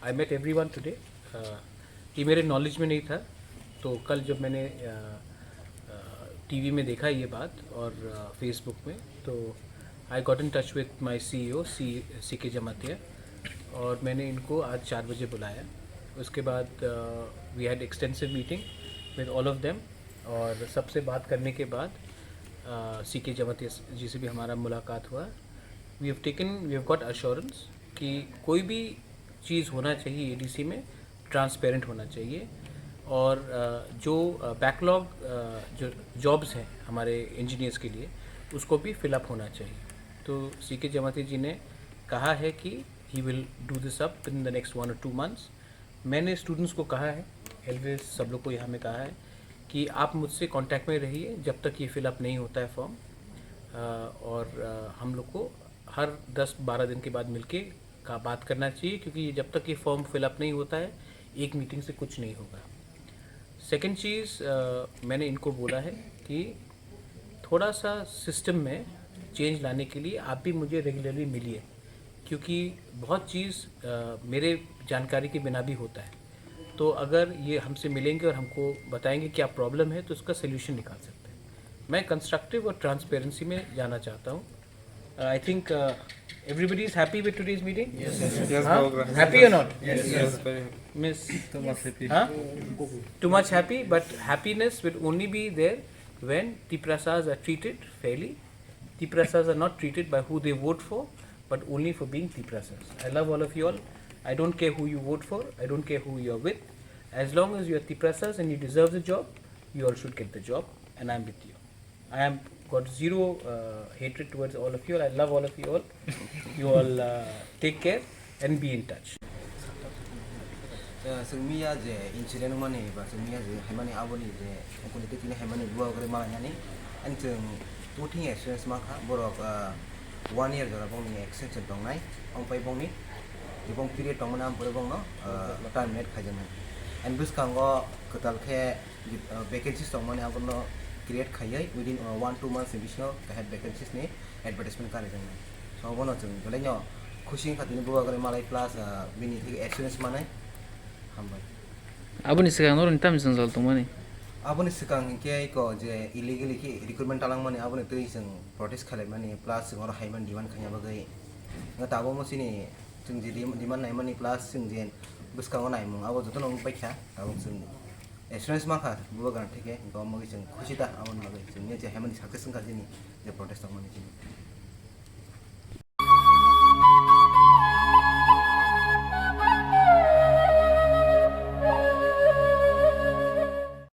I met everyone today. ये मेरे knowledge में नहीं था, तो कल जब मैंने टीवी में देखा ये बात और फेसबुक में, तो I got in touch with my CEO सी के जमातिया, और मैंने इनको आज 4 बजे बुलाया। उसके बाद we had extensive meeting with all of them, और सबसे बात करने के बाद सी के जमातिया जी से भी हमारा मुलाकात हुआ। वी हैव गॉट अश्योरेंस कि कोई भी चीज़ होना चाहिए ADC में ट्रांसपेरेंट होना चाहिए, और जो बैकलॉग जो जॉब्स हैं हमारे इंजीनियर्स के लिए, उसको भी फिलअप होना चाहिए। तो सी के जमाती जी ने कहा है कि he will do this up in the next 1 or 2 months। मैंने स्टूडेंट्स को कहा है, एलवेज सब लोग को यहाँ में कहा है कि आप मुझसे कांटेक्ट में रहिए जब तक ये फिलअप नहीं होता है फॉर्म, और हम लोग को हर 10-12 दिन के बाद मिलके का बात करना चाहिए, क्योंकि जब तक ये फॉर्म फिलअप नहीं होता है एक मीटिंग से कुछ नहीं होगा। सेकंड चीज़, मैंने इनको बोला है कि थोड़ा सा सिस्टम में चेंज लाने के लिए आप भी मुझे रेगुलरली मिलिए, क्योंकि बहुत चीज़ मेरे जानकारी के बिना भी होता है। तो अगर ये हमसे मिलेंगे और हमको बताएंगे क्या प्रॉब्लम है, तो उसका सोल्यूशन निकाल सकते हैं। मैं कंस्ट्रक्टिव और ट्रांसपेरेंसी में जाना चाहता हूँ। I think everybody is happy with today's meeting? Yes, Huh? Happy or not? Yes, very. Miss? Too much happy. Huh? Too much happy, but happiness will only be there when Tiprasas are treated fairly. Tiprasas are not treated by who they vote for, but only for being Tiprasas. I love all of you all. I don't care who you vote for. I don't care who you are with. As long as you are Tiprasas and you deserve the job, you all should get the job, and I am with you. I am got zero hatred towards all of you all. I love all of you all. You all take care and be in touch. Sungmiya je incident mane ba sungmiya je hemani aboni je ukuni tekini hemani dua kare malanyani anjung tuting experience maka borok 1 year jora bongni extension tongnai ongpai bongni jibong period tongmana am pore bongno time net khajaman and buskango ketal khe vacancies tongmani abono create khayai within 1-2 months bisno kahet vacancies ni advertisement kare jang so abono jung golenyo khushi khatini dua kare malai plus bini thik experience manai Aboni sekarang orang tam sensal tu mana? Aboni sekarang kia iko je illegally ki recruitment talang mani aboni tu iseng protest khalai mani plus sing orang haiman diman khanya bagai ngata abo mo sini sing je diman nai mani plus sing je buskang nai mung abo joto nong paikha abo sing experience maka buwa gan thike ko mo sing khushi ta abon bagai sing ne je haiman success ka jini je protest mani sini